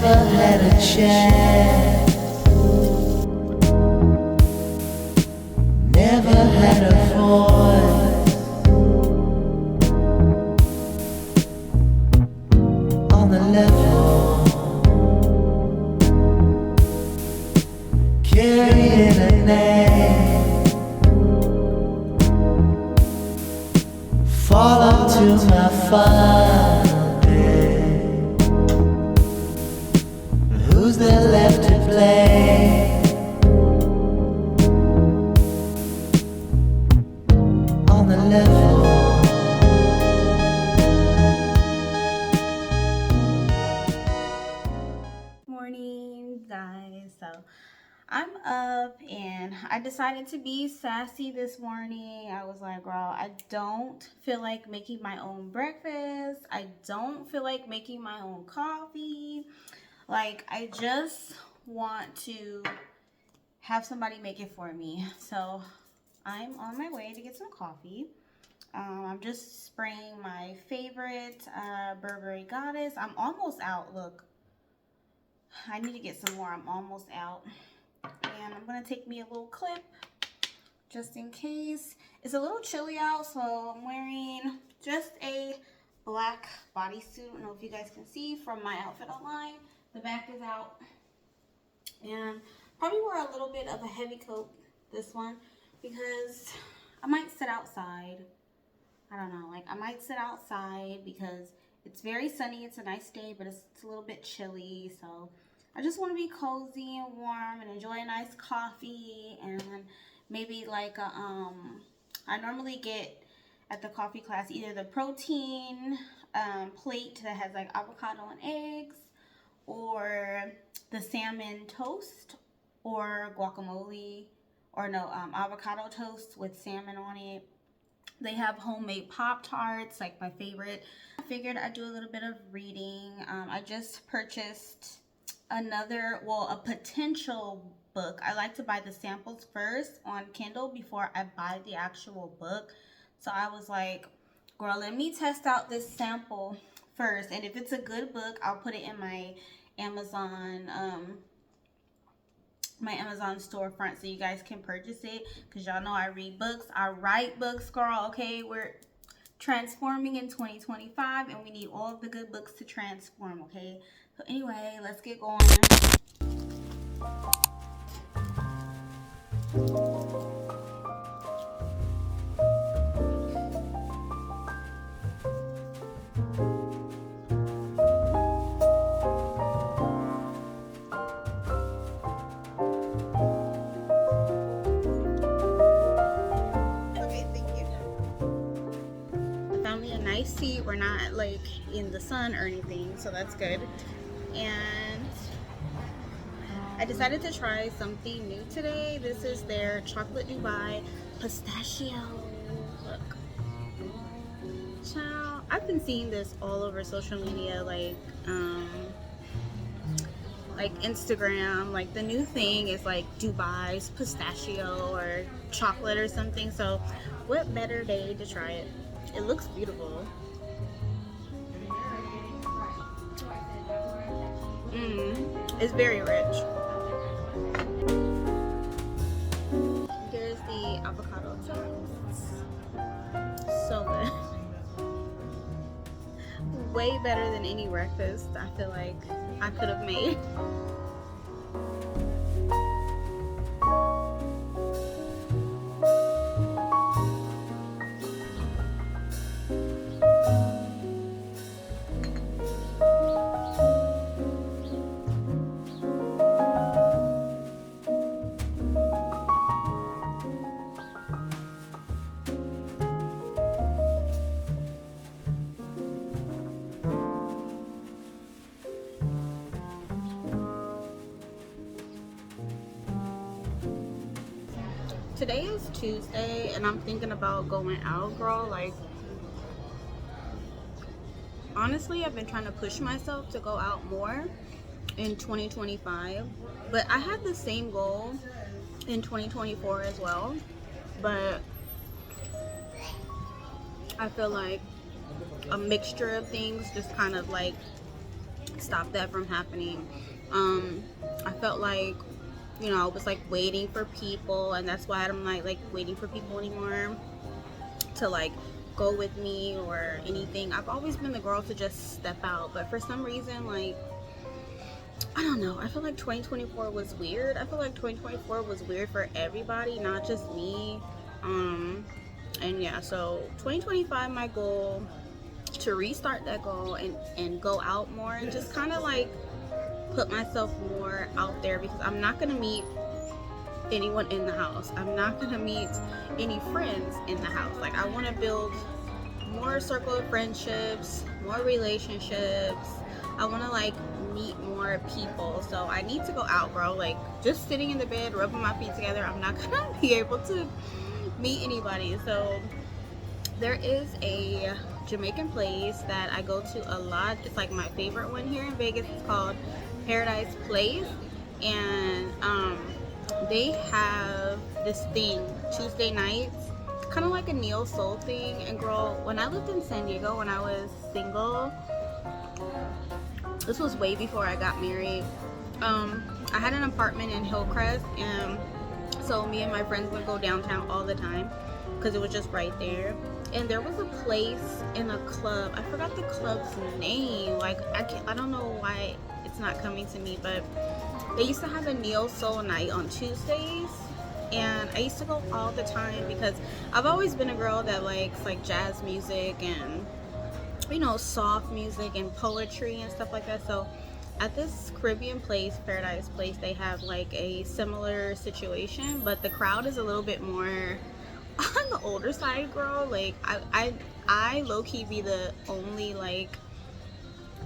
never had a chance, never had a voice on the level, carrying a name, fall onto my final day. Who's there left to play? On the level, morning guys. So I'm up and I decided to be sassy this morning. I was like, girl, I don't feel like making my own breakfast. I don't feel like making my own coffee. Like, I just want to have somebody make it for me. So I'm on my way to get some coffee. I'm just spraying my favorite Burberry Goddess. I'm almost out. Look, I need to get some more. I'm almost out. And I'm going to take me a little clip just in case. It's a little chilly out, so I'm wearing just a black bodysuit. I don't know if you guys can see from my outfit online. The back is out. And probably wear a little bit of a heavy coat, this one, because I might sit outside. I don't know, like I might sit outside because it's very sunny. It's a nice day, but it's a little bit chilly. So I just want to be cozy and warm and enjoy a nice coffee, and maybe like a, I normally get at the coffee class either the protein plate that has like avocado and eggs, or the salmon toast, or guacamole, or no, avocado toast with salmon on it. They have homemade Pop-Tarts, like my favorite. I figured I'd do a little bit of reading. I just purchased a potential book. I like to buy the samples first on Kindle before I buy the actual book. So I was like, girl, let me test out this sample first. And if it's a good book, I'll put it in my Amazon storefront so you guys can purchase it, because y'all know I read books, I write books, girl. Okay, we're transforming in 2025 and we need all of the good books to transform. Okay, so anyway, let's get going. Seat. We're not like in the sun or anything, so that's good. And I decided to try something new today. This is their chocolate Dubai pistachio. Look, child, I've been seeing this all over social media, like Instagram. Like the new thing is like Dubai's pistachio or chocolate or something. So what better day to try it? It looks beautiful. It's very rich. There's the avocado toast. So good. Way better than any breakfast I feel like I could have made. Today is Tuesday and I'm thinking about going out, girl. Like, honestly, I've been trying to push myself to go out more in 2025, but I had the same goal in 2024 as well, but I feel like a mixture of things just kind of like stop that from happening. I felt like, I was like waiting for people, and that's why I'm not like waiting for people anymore to like go with me or anything. I've always been the girl to just step out, but for some reason, like, I don't know, I feel like 2024 was weird. I feel like 2024 was weird for everybody, not just me. And yeah, so 2025, my goal to restart that goal and go out more and just kind of like put myself more out there, because I'm not gonna meet anyone in the house. I'm not gonna meet any friends in the house. Like, I want to build more circle of friendships, more relationships. I want to like meet more people. So I need to go out, bro. Like, just sitting in the bed rubbing my feet together, I'm not gonna be able to meet anybody. So there is a Jamaican place that I go to a lot. It's like my favorite one here in Vegas. It's called Paradise Place, and they have this thing Tuesday nights, kind of like a neo soul thing. And girl, when I lived in San Diego when I was single, this was way before I got married. I had an apartment in Hillcrest, and so me and my friends would go downtown all the time because it was just right there. And there was a place in a club. I forgot the club's name. Like, I don't know why it's not coming to me, but they used to have a neo soul night on Tuesdays, and I used to go all the time because I've always been a girl that likes like jazz music and soft music and poetry and stuff like that. So at this Caribbean place, Paradise Place, they have like a similar situation, but the crowd is a little bit more on the older side, girl. Like, I low-key be the only like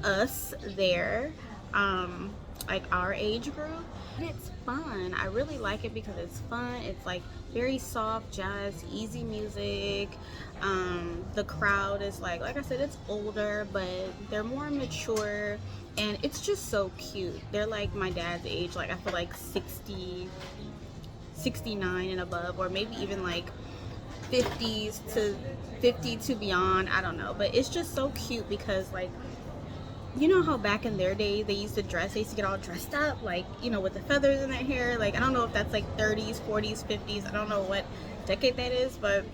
us there, like our age group. But it's fun. I really like it because it's fun. It's like very soft jazz, easy music. The crowd is like I said, it's older, but they're more mature, and it's just so cute. They're like my dad's age. Like, I feel like 60, 69 and above, or maybe even like 50s to 50 to beyond. I don't know, but it's just so cute because, like, you know how back in their day they used to get all dressed up, like, with the feathers in their hair. Like, I don't know if that's like 30s, 40s, 50s. I don't know what decade that is, but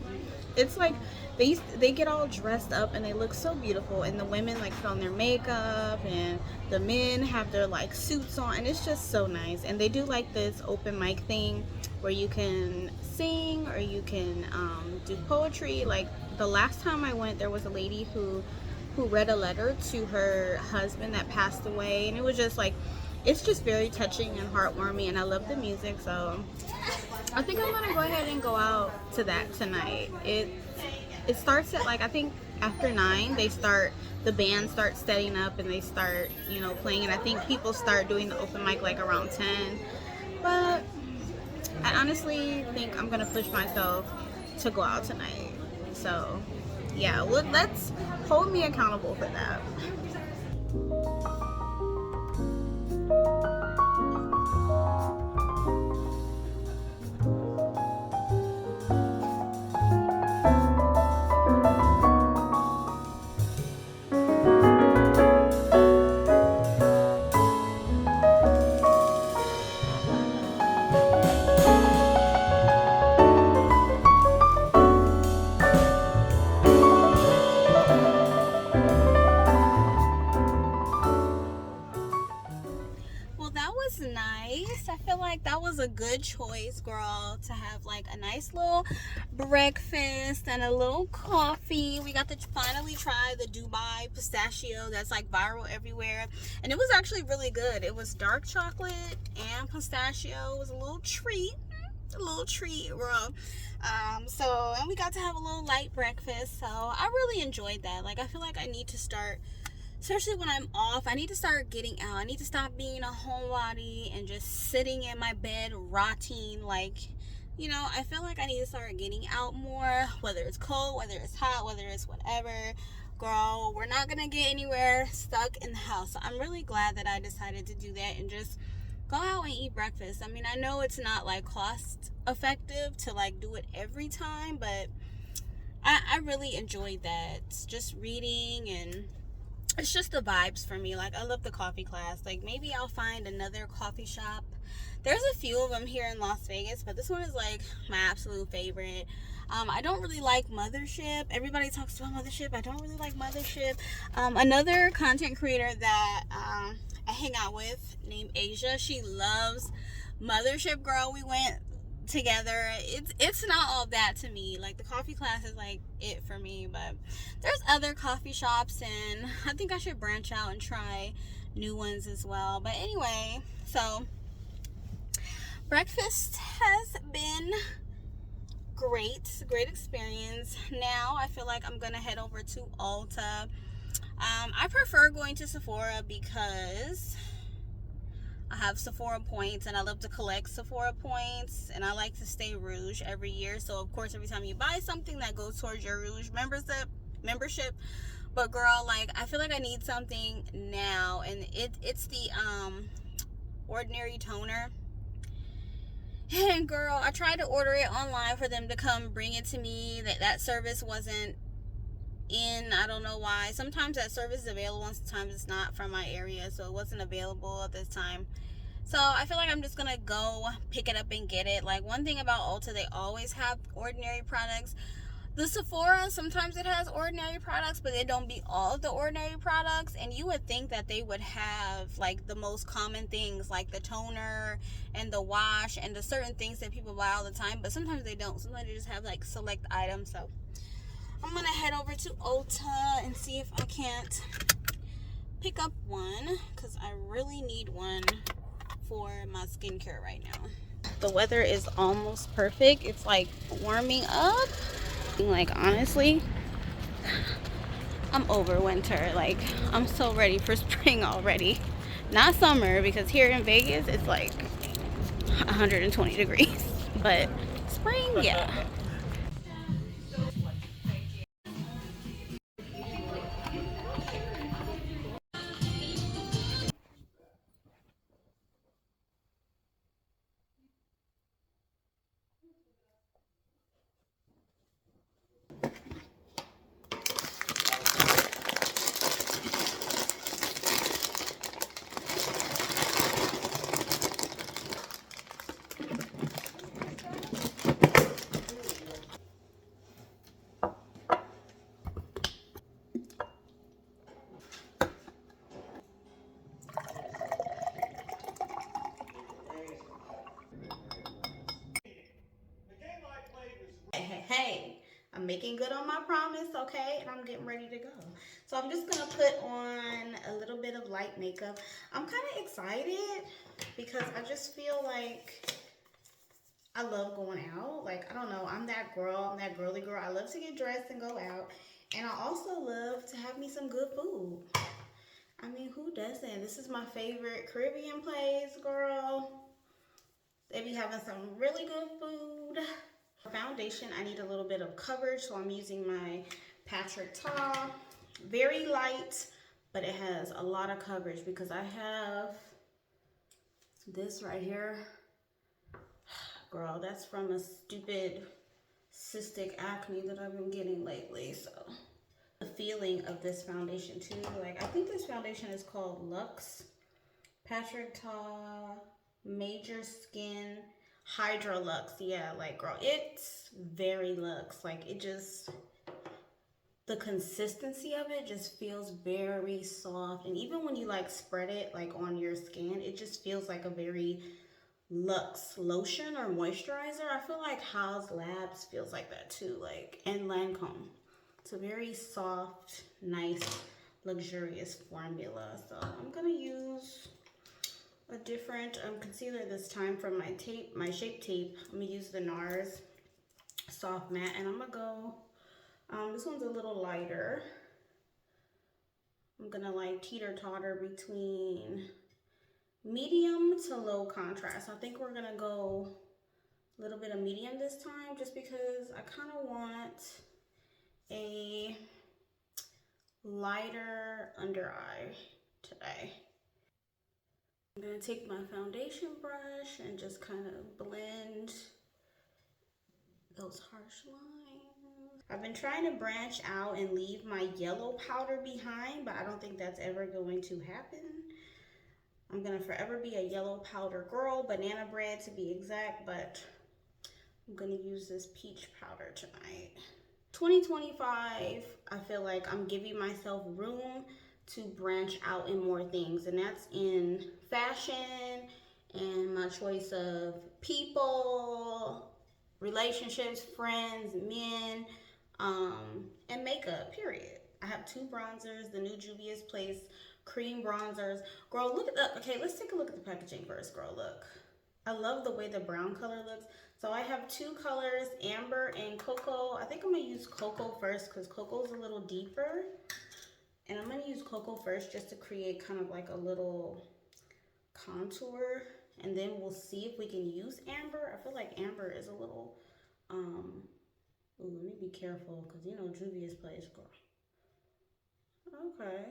it's like they get all dressed up and they look so beautiful, and the women like put on their makeup, and the men have their like suits on, and it's just so nice. And they do like this open mic thing where you can sing or you can do poetry. Like, the last time I went, there was a lady who read a letter to her husband that passed away, and it was just like, it's just very touching and heartwarming, and I love the music. So I think I'm gonna go ahead and go out to that tonight. It starts at like, I think after 9 the band starts setting up and they start playing, and I think people start doing the open mic like around 10. But I honestly think I'm gonna push myself to go out tonight. So yeah, let's hold me accountable for that. Nice. I feel like that was a good choice, girl, to have like a nice little breakfast and a little coffee. We got to finally try the Dubai pistachio that's like viral everywhere, and it was actually really good. It was dark chocolate and pistachio. It was a little treat, girl. And we got to have a little light breakfast, so I really enjoyed that. Like, I feel like I need to start, especially when I'm off, I need to start getting out. I need to stop being a homebody and just sitting in my bed rotting. Like, I feel like I need to start getting out more, whether it's cold, whether it's hot, whether it's whatever. Girl, we're not gonna get anywhere stuck in the house. So I'm really glad that I decided to do that and just go out and eat breakfast. I mean, I know it's not like cost effective to like do it every time, but I really enjoyed that. Just reading and it's just the vibes for me. Like, I love the coffee class. Like, maybe I'll find another coffee shop. There's a few of them here in Las Vegas, but this one is like my absolute favorite. I don't really like Mothership. Everybody talks about Mothership. I don't really like Mothership. Another content creator that I hang out with named Asia, she loves Mothership. Girl, we went together. It's not all that to me. Like, the coffee class is like it for me, but there's other coffee shops, and I think I should branch out and try new ones as well. But anyway, so breakfast has been great experience. Now I feel like I'm gonna head over to Ulta. I prefer going to Sephora because I have Sephora points and I love to collect Sephora points, and I like to stay Rouge every year. So of course, every time you buy something, that goes towards your Rouge membership. But girl, like, I feel like I need something now, and it's the ordinary toner. And girl, I tried to order it online for them to come bring it to me. That service wasn't in. I don't know why. Sometimes that service is available and sometimes it's not from my area, so it wasn't available at this time. So I feel like I'm just gonna go pick it up and get it. Like, one thing about Ulta, they always have ordinary products. The Sephora, sometimes it has ordinary products, but they don't be all of the ordinary products. And you would think that they would have like the most common things, like the toner and the wash and the certain things that people buy all the time, but sometimes they don't. Sometimes they just have like select items. So I'm gonna head over to Ulta and see if I can't pick up one, because I really need one for my skincare right now. The weather is almost perfect. It's like warming up. Like, honestly, I'm over winter. Like, I'm so ready for spring already. Not summer, because here in Vegas it's like 120 degrees. But spring, yeah. Hey, I'm making good on my promise, okay? And I'm getting ready to go. So I'm just gonna put on a little bit of light makeup. I'm kind of excited because I just feel like I love going out. Like, I don't know, I'm that girl, I'm that girly girl. I love to get dressed and go out. And I also love to have me some good food. I mean, who doesn't? This is my favorite Caribbean place, girl. They be having some really good food. For foundation, I need a little bit of coverage, so I'm using my Patrick Ta. Very light, but it has a lot of coverage because I have this right here. Girl, that's from a stupid cystic acne that I've been getting lately, so. The feeling of this foundation too, like, I think this foundation is called Luxe. Patrick Ta Major Skin Hydra Luxe. Yeah, like, girl, it's very luxe. Like, it just, the consistency of it just feels very soft. And even when you like spread it like on your skin, it just feels like a very luxe lotion or moisturizer. I feel like Haus Labs feels like that too, like, and Lancome. It's a very soft, nice, luxurious formula. So I'm gonna use a different concealer this time from my Shape Tape. I'm gonna use the NARS Soft Matte, and I'm gonna go, this one's a little lighter. I'm gonna like teeter-totter between medium to low contrast. I think we're gonna go a little bit of medium this time, just because I kind of want a lighter under eye today. I'm gonna take my foundation brush and just kind of blend those harsh lines. I've been trying to branch out and leave my yellow powder behind, but I don't think that's ever going to happen. I'm gonna forever be a yellow powder girl, banana bread to be exact, but I'm gonna use this peach powder tonight. 2025, I feel like I'm giving myself room to branch out in more things, and that's in fashion and my choice of people, relationships, friends, men, and makeup, period. I have two bronzers, the new Juvia's Place cream bronzers. Girl, look at the, okay, let's take a look at the packaging first, girl, look. I love the way the brown color looks. So I have two colors, amber and cocoa. I think I'm gonna use cocoa first because cocoa is a little deeper. And I'm gonna use cocoa first just to create kind of like a little contour. And then we'll see if we can use amber. I feel like amber is a little, ooh, let me be careful because you know Juvia's Place, girl. Okay.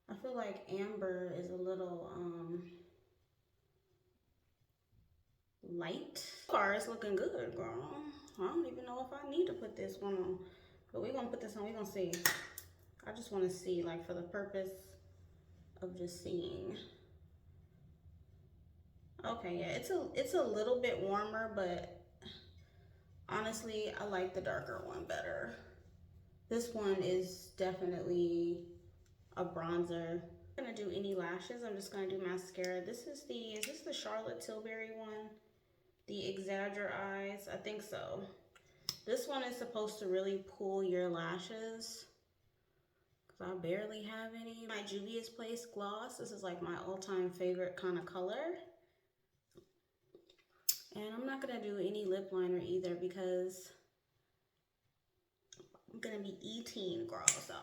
I feel like amber is a little, light. Car is looking good, girl. I don't even know if I need to put this one on, but we're gonna put this on. We're gonna see. I just want to see, like, for the purpose of just seeing. Okay, yeah, it's a little bit warmer, but honestly, I like the darker one better. This one is definitely a bronzer. I'm not gonna do any lashes. I'm just gonna do mascara. Is this the Charlotte Tilbury one? The Exagger Eyes, I think so. This one is supposed to really pull your lashes because I barely have any. My Juvia's Place gloss. This is like my all-time favorite kind of color. And I'm not gonna do any lip liner either because I'm gonna be eating, girl. So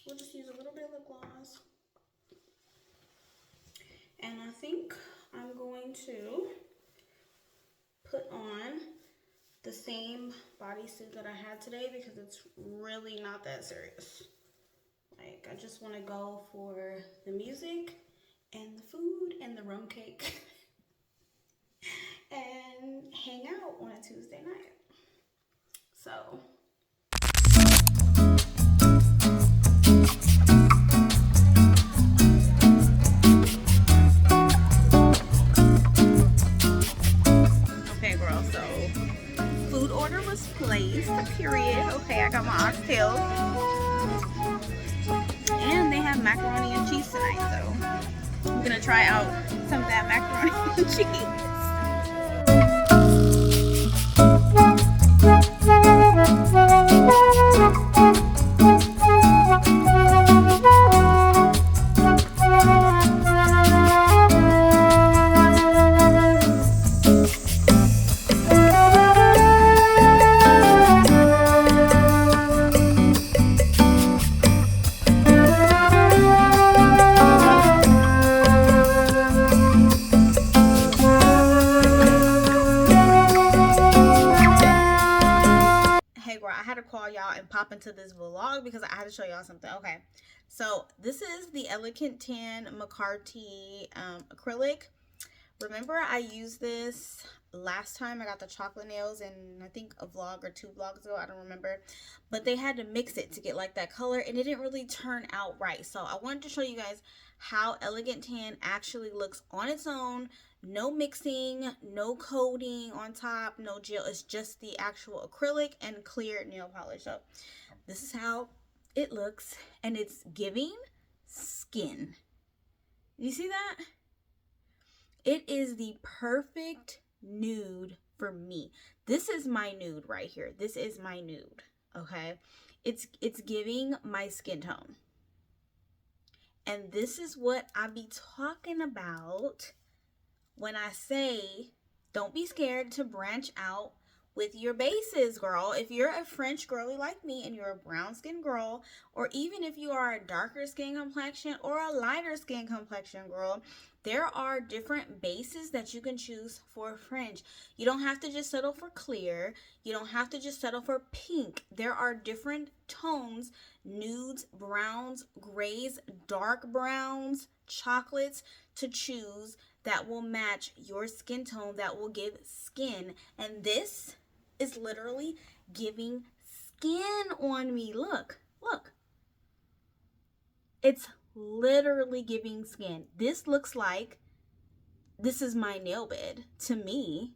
we'll just use a little bit of lip gloss. And I think I'm going to put on the same bodysuit that I had today because it's really not that serious. Like, I just want to go for the music and the food and the rum cake and hang out on a Tuesday night. So okay, girl, so food order was placed, period. Okay, I got my oxtails. And they have macaroni and cheese tonight, so I'm gonna try out some of that macaroni and cheese. I had to call y'all and pop into this vlog because I had to show y'all something. Okay, so this is the Elegant Tan McCarty acrylic. Remember I used this last time I got the chocolate nails in, I think, a vlog or 2 vlogs ago, I don't remember, but they had to mix it to get like that color and it didn't really turn out right. So I wanted to show you guys how Elegant Tan actually looks on its own. No mixing, no coating on top, no gel. It's just the actual acrylic and clear nail polish. So this is how it looks, and it's giving skin. You see that? It is the perfect nude for me. This is my nude right here. This is my nude, okay? It's giving my skin tone. And this is what I be talking about when I say don't be scared to branch out with your bases, girl. If you're a French girly like me and you're a brown skin girl, or even if you are a darker skin complexion or a lighter skin complexion girl, there are different bases that you can choose for French. You don't have to just settle for clear. You don't have to just settle for pink. There are different tones, nudes, browns, grays, dark browns, chocolates to choose that will match your skin tone, that will give skin. And this is literally giving skin on me. Look, look. It's literally giving skin. This looks like this is my nail bed to me.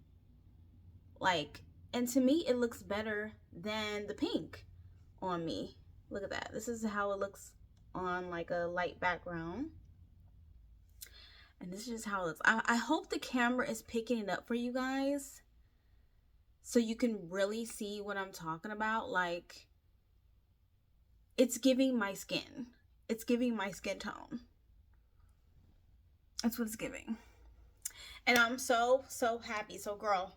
Like, and to me, it looks better than the pink on me. Look at that. This is how it looks on like a light background. And this is just how it looks. I hope the camera is picking it up for you guys so you can really see what I'm talking about. Like, it's giving my skin. It's giving my skin tone. That's what it's giving. And I'm so happy. So, girl,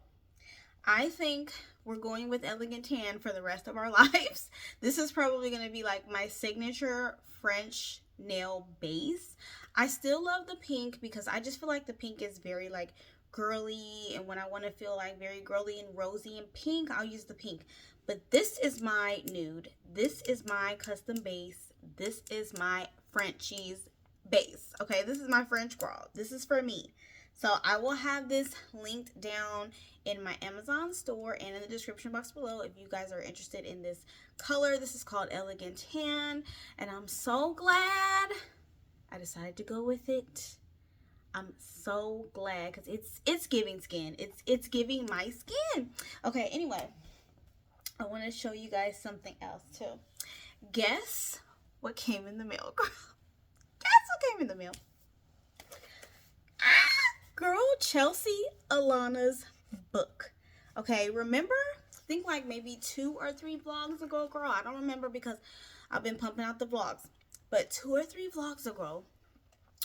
I think we're going with Elegant Tan for the rest of our lives. This is probably going to be like my signature French nail base. I still love the pink because I just feel like the pink is very like girly, and when I want to feel like very girly and rosy and pink, I'll use the pink. But this is my nude. This is my custom base. This is my Frenchies base. Okay, this is my French girl. This is for me. So I will have this linked down in my Amazon store and in the description box below if you guys are interested in this color. This is called Elegant Tan, and I'm so glad I decided to go with it. I'm so glad because it's giving skin. It's giving my skin. Okay, anyway, I want to show you guys something else too. Guess what came in the mail, girl? Guess what came in the mail? Girl, Chelsea Alana's book. Okay, remember? I think like maybe 2 or 3 vlogs ago, girl. I don't remember because I've been pumping out the vlogs. But 2 or 3 vlogs ago,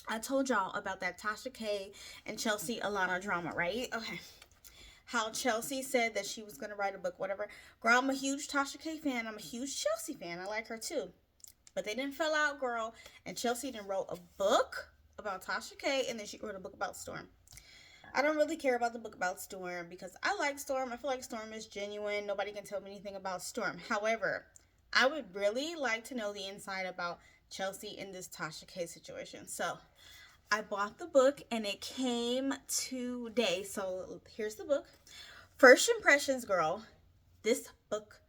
I told y'all about that Tasha K and Chelsea Alana drama, right? Okay. How Chelsea said that she was going to write a book, whatever. Girl, I'm a huge Tasha K fan. I'm a huge Chelsea fan. I like her too. But they didn't fell out, girl. And Chelsea then wrote a book about Tasha K, and then she wrote a book about Storm. I don't really care about the book about Storm because I like Storm. I feel like Storm is genuine. Nobody can tell me anything about Storm. However, I would really like to know the inside about Chelsea in this Tasha K situation. So I bought the book and it came today. So here's the book. First impressions, girl. This book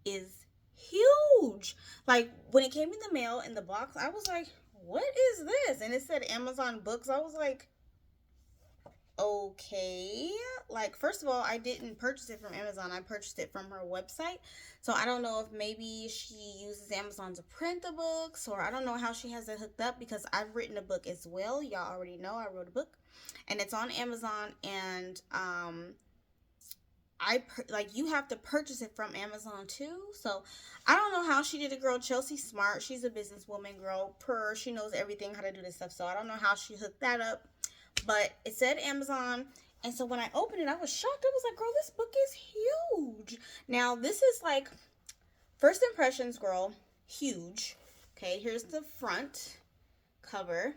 is huge. Like when it came in the mail in the box, I was like, what is this? And it said Amazon Books. I was like, okay. Like, first of all, I didn't purchase it from Amazon. I purchased it from her website. So I don't know if maybe she uses Amazon to print the books, or I don't know how she has it hooked up because I've written a book as well. Y'all already know I wrote a book and it's on Amazon, and like you have to purchase it from Amazon too. So I don't know how she did it, girl. Chelsea's smart. She's a businesswoman, girl. She knows everything how to do this stuff. So I don't know how she hooked that up. But it said Amazon, and so when I opened it, I was shocked. I was like, girl, this book is huge. Now, this is like first impressions, girl, huge. Okay, here's the front cover.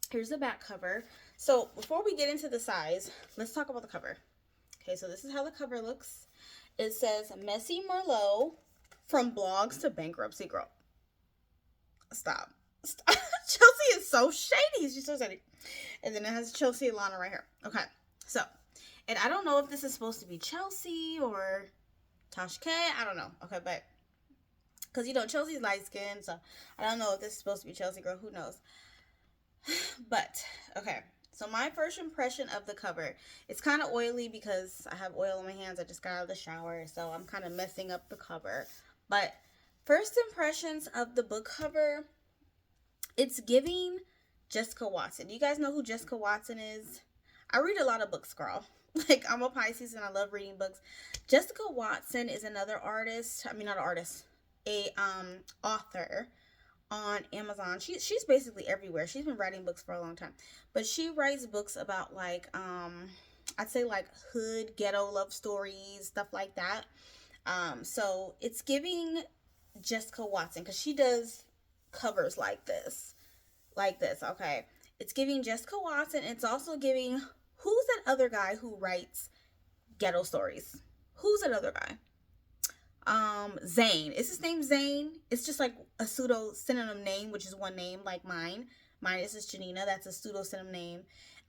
Here's the back cover. So before we get into the size, let's talk about the cover. Okay, so this is how the cover looks. It says, Messy Merlot, from blogs to bankruptcy, girl. Stop. Chelsea is so shady. She's so shady. And then it has Chelsea Alana right here. Okay, so, and I don't know if this is supposed to be Chelsea or Tasha K. I don't know. Okay, but, because, you know, Chelsea's light skinned, so I don't know if this is supposed to be Chelsea, girl. Who knows? But, okay. So my first impression of the cover, it's kind of oily because I have oil on my hands. I just got out of the shower, so I'm kind of messing up the cover. But first impressions of the book cover, it's giving Jessica Watson. Do you guys know who Jessica Watson is? I read a lot of books, girl. Like, I'm a Pisces and I love reading books. Jessica Watson is another artist. I mean, not an artist. A author on Amazon. She's basically everywhere. She's been writing books for a long time. But she writes books about like, I'd say like hood, ghetto love stories, stuff like that. So it's giving Jessica Watson because she does covers like this, okay. It's giving Jessica Watson. It's also giving, who's that other guy who writes ghetto stories? Who's that other guy? Zane. Is his name Zane? It's just like a pseudo synonym name, which is one name like mine. Mine is Jeanina. That's a pseudo synonym name.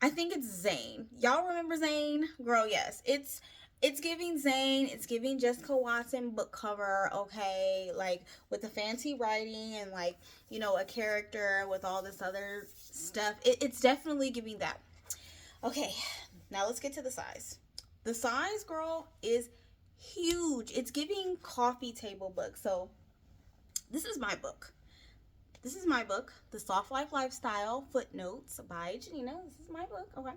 I think it's Zane. Y'all remember Zane? Girl, yes. It's It's giving Zane, it's giving Jessica Watson book cover, okay, like with the fancy writing and like, you know, a character with all this other stuff. It's definitely giving that. Okay, now let's get to the size. The size, girl, is huge. It's giving coffee table book. So this is my book. This is my book, The Soft Life Lifestyle Footnotes by Jeanina. This is my book, okay.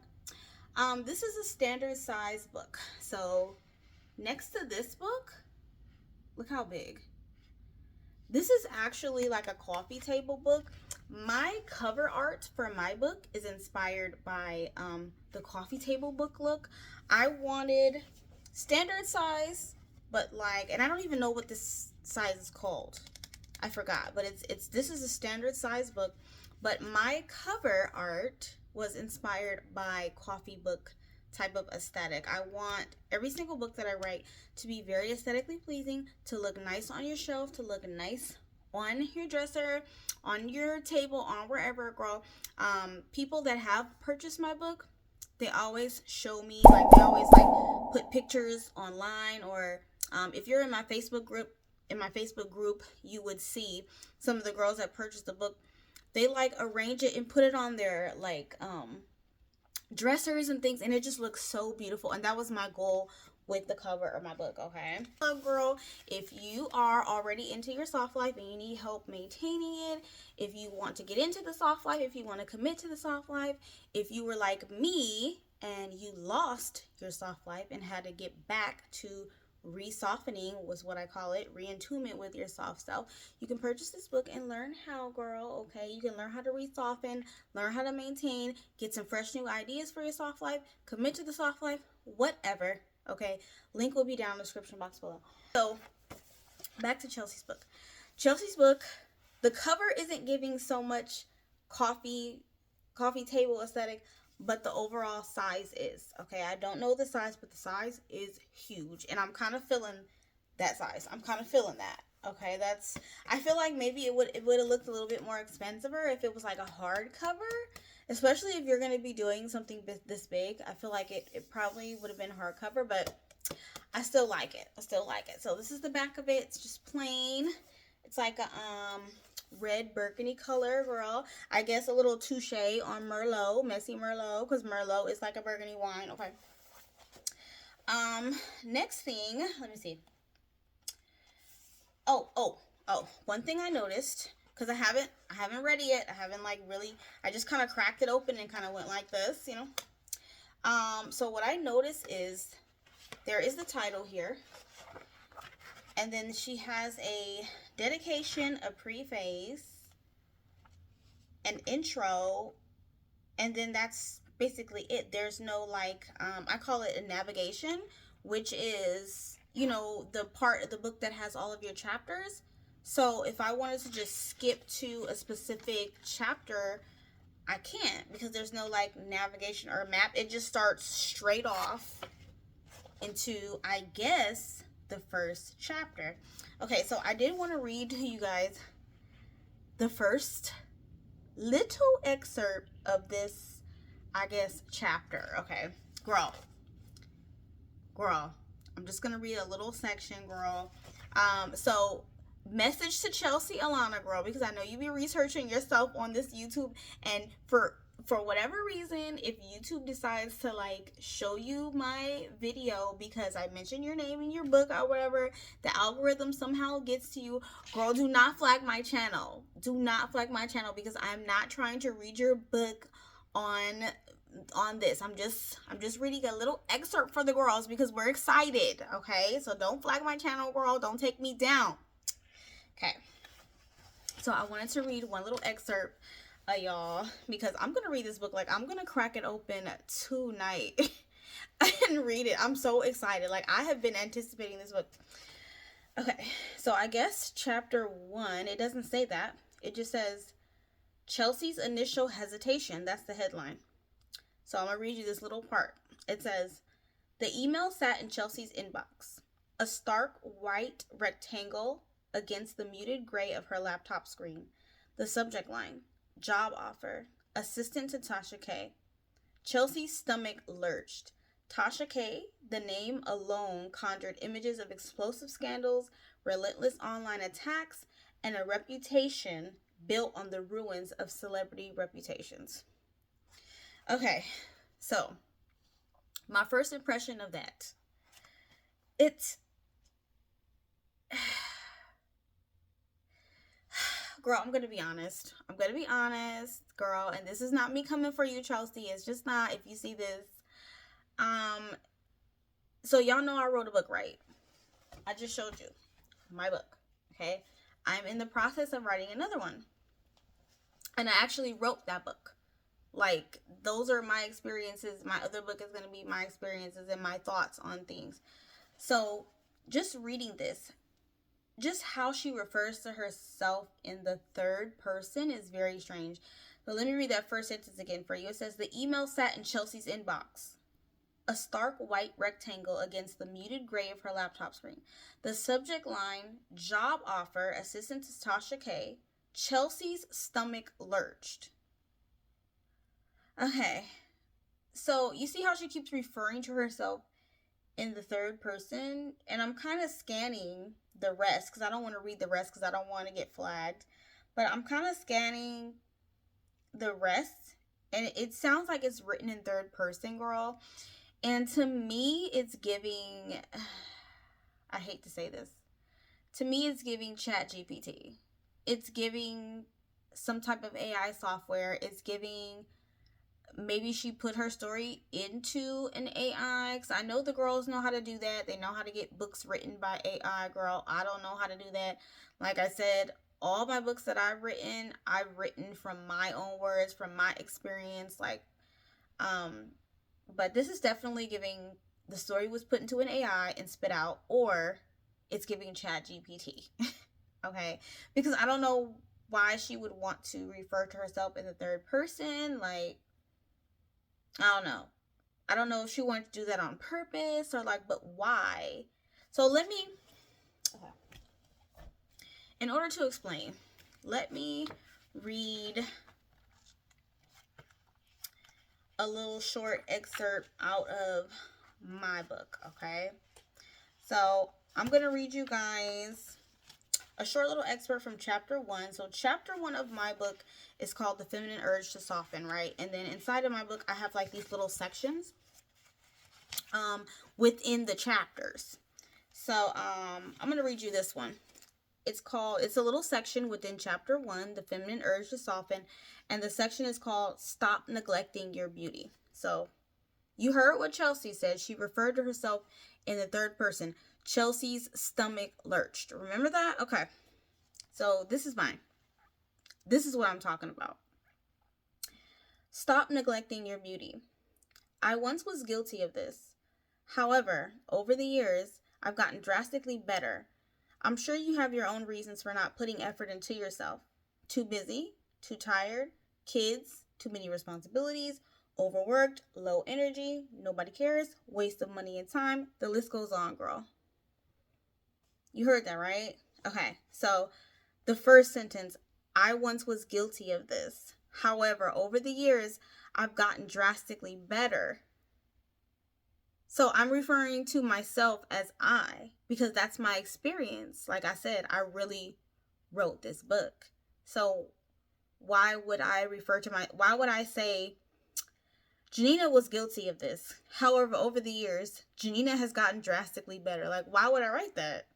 This is a standard size book. So next to this book, look how big. This is actually like a coffee table book. My cover art for my book is inspired by the coffee table book look. I wanted standard size, but like, and I don't even know what this size is called. I forgot, but it's this is a standard size book, but my cover art was inspired by coffee book type of aesthetic. I want every single book that I write to be very aesthetically pleasing, to look nice on your shelf, to look nice on your dresser, on your table, on wherever, girl. People that have purchased my book, they always show me, like they always like put pictures online, or if you're in my Facebook group, you would see some of the girls that purchased the book. They like arrange it and put it on their like dressers and things, and it just looks so beautiful. And that was my goal with the cover of my book, okay? So girl, if you are already into your soft life and you need help maintaining it, if you want to get into the soft life, if you want to commit to the soft life, if you were like me and you lost your soft life and had to get back to re-softening, was what I call it, re-entombment with your soft self, you can purchase this book and learn how, girl, okay? You can learn how to re-soften, learn how to maintain, get some fresh new ideas for your soft life, commit to the soft life, whatever, okay? Link will be down in the description box below. So back to Chelsea's book. Chelsea's book, the cover isn't giving so much coffee table aesthetic, but the overall size is, okay? I don't know the size, but the size is huge, and I'm kind of feeling that size. I'm kind of feeling that, okay? That's, I feel like maybe it would have looked a little bit more expensive if it was like a hardcover, especially if you're going to be doing something this big. I feel like it probably would have been hardcover, but I still like it. So this is the back of it. It's just plain. It's like a red burgundy color, girl. I guess a little touche on Merlot, messy Merlot, because Merlot is like a burgundy wine, okay? Next thing, let me see. Oh, one thing I noticed, because I haven't read it yet. I haven't like really, I just kind of cracked it open and kind of went like this, you know? So what I noticed is there is the title here, and then she has a dedication, a preface, an intro, and then that's basically it. There's no like, I call it a navigation, which is, you know, the part of the book that has all of your chapters. So if I wanted to just skip to a specific chapter, I can't, because there's no like navigation or map. It just starts straight off into, I guess, the first chapter. Okay, so I did want to read to you guys the first little excerpt of this, I guess, chapter. Okay, girl, I'm just gonna read a little section, girl. So message to Chelsea Alana, girl, because I know you be researching yourself on this YouTube, and for whatever reason, if YouTube decides to like show you my video because I mentioned your name in your book or whatever, the algorithm somehow gets to you, girl, do not flag my channel. Do not flag my channel, because I'm not trying to read your book on this. I'm just reading a little excerpt for the girls because we're excited, okay? So don't flag my channel, girl. Don't take me down. Okay. So I wanted to read one little excerpt, y'all, because I'm gonna read this book. Like, I'm gonna crack it open tonight and read it. I'm so excited. Like, I have been anticipating this book. Okay, so I guess chapter 1, it doesn't say that. It just says Chelsea's initial hesitation. That's the headline. So I'm gonna read you this little part. It says, the email sat in Chelsea's inbox, a stark white rectangle against the muted gray of her laptop screen. The subject line, job offer, assistant to Tasha K. Chelsea's stomach lurched. Tasha K, the name alone conjured images of explosive scandals, relentless online attacks, and a reputation built on the ruins of celebrity reputations. Okay, so my first impression of that. It's girl, I'm gonna be honest. Girl, and this is not me coming for you, Chelsea. It's just not. If you see this, so y'all know I wrote a book, right? I just showed you my book. Okay, I'm in the process of writing another one, and I actually wrote that book. Like, those are my experiences. My other book is gonna be my experiences and my thoughts on things. So, just reading this, just how she refers to herself in the third person is very strange. But let me read that first sentence again for you. It says, the email sat in Chelsea's inbox, a stark white rectangle against the muted gray of her laptop screen. The subject line, job offer, assistant to Tasha K. Chelsea's stomach lurched. Okay, so you see how she keeps referring to herself in the third person, and I'm kind of scanning the rest because I don't want to read the rest because I don't want to get flagged, but I'm kind of scanning the rest, and it sounds like it's written in third person, girl. And to me, it's giving, I hate to say this, to me it's giving ChatGPT. It's giving some type of AI software. It's giving, maybe she put her story into an AI, because I know the girls know how to do that. They know how to get books written by AI, girl. I don't know how to do that. Like I said, all my books that I've written from my own words, from my experience. Like, but this is definitely giving, the story was put into an AI and spit out, or it's giving ChatGPT. Okay, because I don't know why she would want to refer to herself in the third person. Like, I don't know if she wanted to do that on purpose or like, but why? So let me, okay, in order to explain, let me read a little short excerpt out of my book, okay? So I'm going to read you guys a short little excerpt from chapter 1. So chapter 1 of my book is called The Feminine Urge to Soften, right? And then inside of my book, I have like these little sections within the chapters. So I'm going to read you this one. It's a little section within chapter 1, The Feminine Urge to Soften, and the section is called Stop Neglecting Your Beauty. So you heard what Chelsea said. She referred to herself in the third person. Chelsea's stomach lurched. Remember that? Okay. So this is mine. This is what I'm talking about. Stop neglecting your beauty. I once was guilty of this. However, over the years, I've gotten drastically better. I'm sure you have your own reasons for not putting effort into yourself. Too busy, too tired, kids, too many responsibilities, overworked, low energy, nobody cares, waste of money and time. The list goes on, girl. You heard that, right? Okay, so the first sentence, I once was guilty of this. However, over the years, I've gotten drastically better. So I'm referring to myself as I, because that's my experience. Like I said, I really wrote this book. So why would I say Jeanina was guilty of this? However, over the years, Jeanina has gotten drastically better. Like, why would I write that?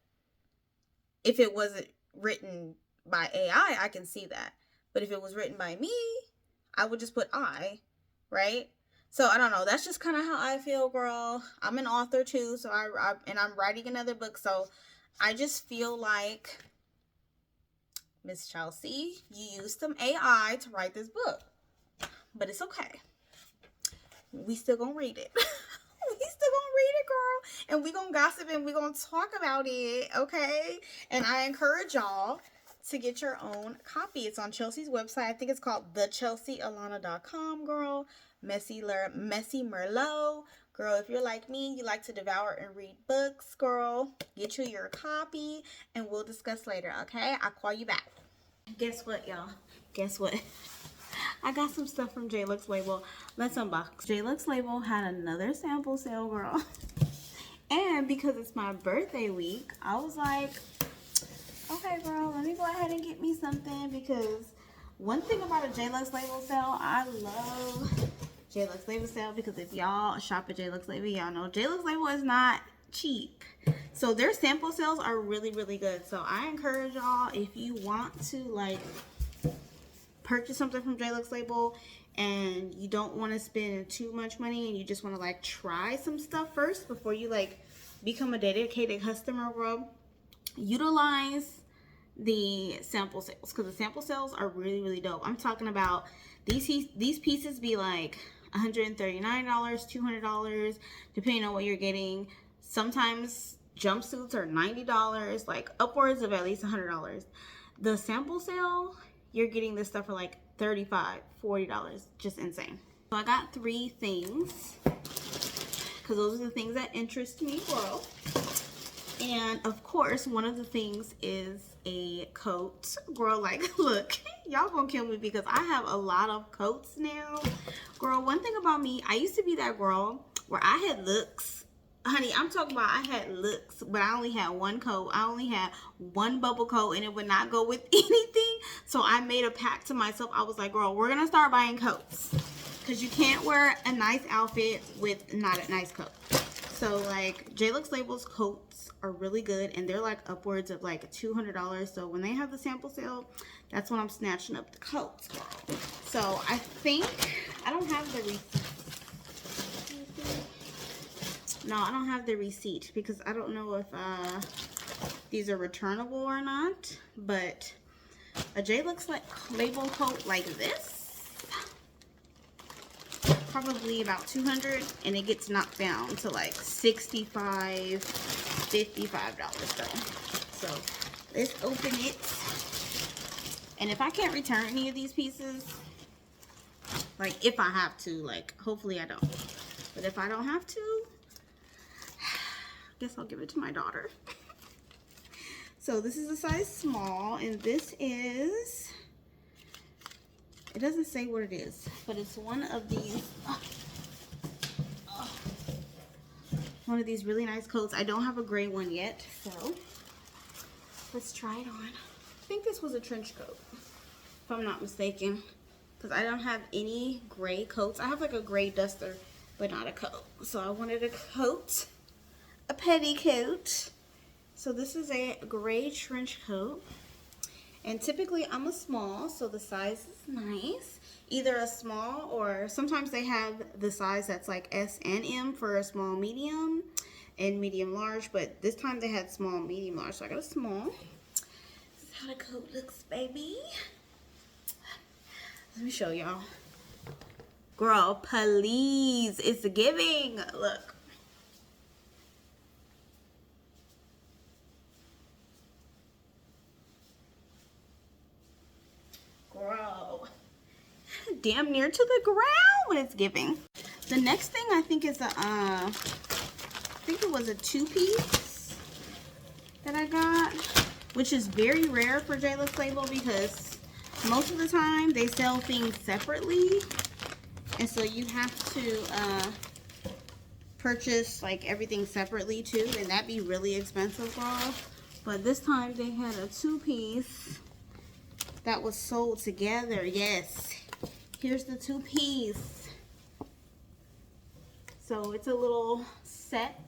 If it wasn't written by AI, I can see that. But if it was written by me, I would just put I, right? So I don't know. That's just kind of how I feel, girl. I'm an author too, so I'm writing another book. So I just feel like, Miss Chelsea, you used some AI to write this book, but it's okay. We still gonna read it. We still gonna read it, girl, and we gonna gossip and we gonna talk about it, okay? And I encourage y'all to get your own copy. It's on Chelsea's website. I think it's called thechelseaalana.com, girl. Messy Merlot. Girl, if you're like me, you like to devour and read books, girl, get you your copy and we'll discuss later, okay? I'll call you back. Guess what, y'all? Guess what? I got some stuff from JLux Label. Let's unbox. JLux Label had another sample sale, girl. And because it's my birthday week, I was like, okay, girl, let me go ahead and get me something. Because one thing about a JLux Label sale, I love JLux Label sale, because if y'all shop at JLux Label, y'all know JLux Label is not cheap. So their sample sales are really, really good. So I encourage y'all, if you want to like purchase something from JLux Label and you don't want to spend too much money and you just want to like try some stuff first before you like become a dedicated customer, bro, utilize the sample sales, because the sample sales are really, really dope. I'm talking about these pieces be like $139, $200, depending on what you're getting. Sometimes jumpsuits are $90, like upwards of at least $100. The sample sale, you're getting this stuff for like $35, $40, just insane. So I got 3 things, because those are the things that interest me, bro. And of course, one of the things is a coat. Girl, like, look, y'all gonna kill me because I have a lot of coats now. Girl, one thing about me, I used to be that girl where I had looks. Honey, I'm talking about I had looks, but I only had one coat. I only had one bubble coat, and it would not go with anything. So I made a pact to myself. I was like, girl, we're gonna start buying coats, because you can't wear a nice outfit with not a nice coat. So like JLux Label's coats are really good, and they're like upwards of like $200. So when they have the sample sale, that's when I'm snatching up the coats, girl. So I think I don't have the receipt. No, I don't have the receipt because I don't know if these are returnable or not. But a JLux Label coat like this, probably about $200, and it gets knocked down to like $65, $55 though. So let's open it. And if I can't return any of these pieces, like if I have to, like hopefully I don't, but if I don't have to, I guess I'll give it to my daughter. So this is a size small, and this is, it doesn't say what it is, but it's one of these one of these really nice coats. I don't have a gray one yet, so let's try it on. I think this was a trench coat, if I'm not mistaken, because I don't have any gray coats. I have like a gray duster, but not a coat. So I wanted a coat, a petticoat. So this is a gray trench coat, and typically I'm a small, so the size is nice. Either a small, or sometimes they have the size that's like S and M for a small, medium, and medium large, but this time they had small, medium, large, so I got a small. This is how the coat looks, baby. Let me show y'all. Girl, please, it's giving. Look. Girl, damn near to the ground when it's giving. The next thing I think is a I think it was a 2-piece that I got, which is very rare for JLux Label because most of the time they sell things separately, and so you have to purchase like everything separately too, and that'd be really expensive, girl. But this time they had a 2-piece that was sold together. Yes, here's the 2-piece. So it's a little set.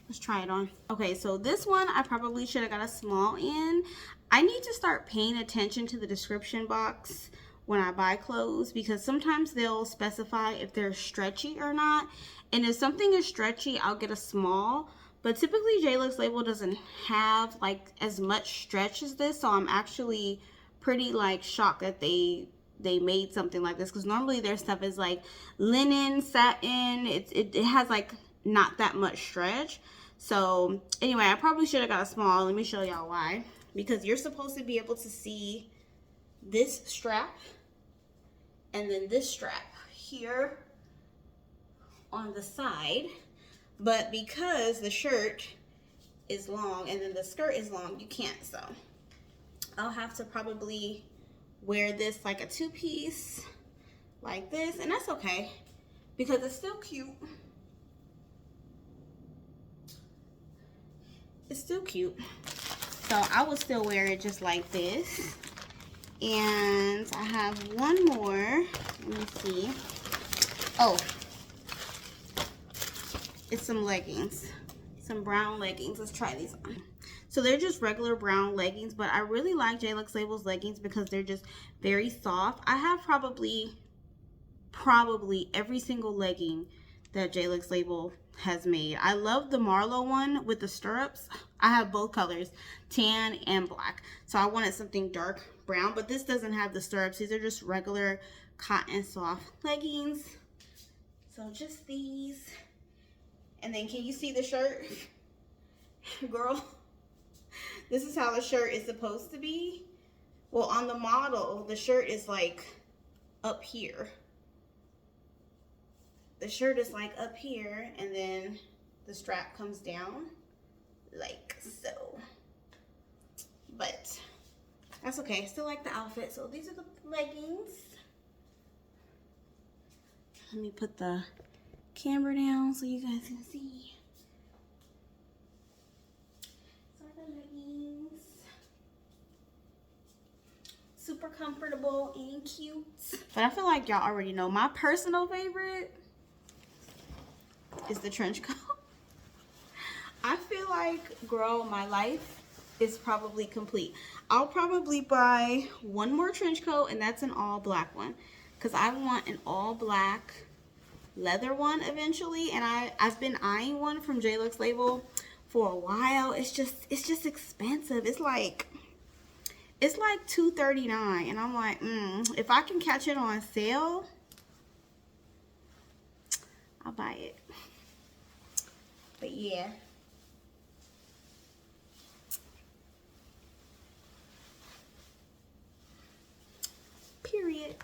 Let's try it on. Okay, so this one I probably should have got a small in. I need to start paying attention to the description box when I buy clothes, because sometimes they'll specify if they're stretchy or not. And if something is stretchy, I'll get a small. But typically JLux Label doesn't have like as much stretch as this, so I'm actually pretty like shocked that they made something like this, because normally their stuff is like linen, satin. It has like not that much stretch. So anyway, I probably should have got a small. Let me show y'all why. Because you're supposed to be able to see this strap and then this strap here on the side, But because the shirt is long and then the skirt is long, you can't. So I'll have to probably wear this like a two-piece like this, and that's okay because it's still cute. It's still cute. So I will still wear it just like this. And I have one more. Let me see. Oh, it's some leggings. Some brown leggings. Let's try these on. So they're just regular brown leggings, but I really like JLux Label's leggings because they're just very soft. I have probably every single legging that JLux Label has made. I love the Marlowe one with the stirrups. I have both colors, tan and black. So I wanted something dark brown, but this doesn't have the stirrups. These are just regular cotton soft leggings. So just these. And then can you see the shirt? Girl, this is how the shirt is supposed to be. Well, on the model, the shirt is like up here. The shirt is like up here, and then the strap comes down like so. But that's okay. I still like the outfit. So these are the leggings. Let me put the camera down so you guys can see. So the leggings. Super comfortable and cute. But I feel like y'all already know my personal favorite is the trench coat. I feel like, girl, my life is probably complete. I'll probably buy one more trench coat, and that's an all black one, because I want an all black leather one eventually. And I've been eyeing one from JLux Label for a while. It's just expensive. It's like $239, and I'm like, if I can catch it on sale, I'll buy it. But yeah. Period.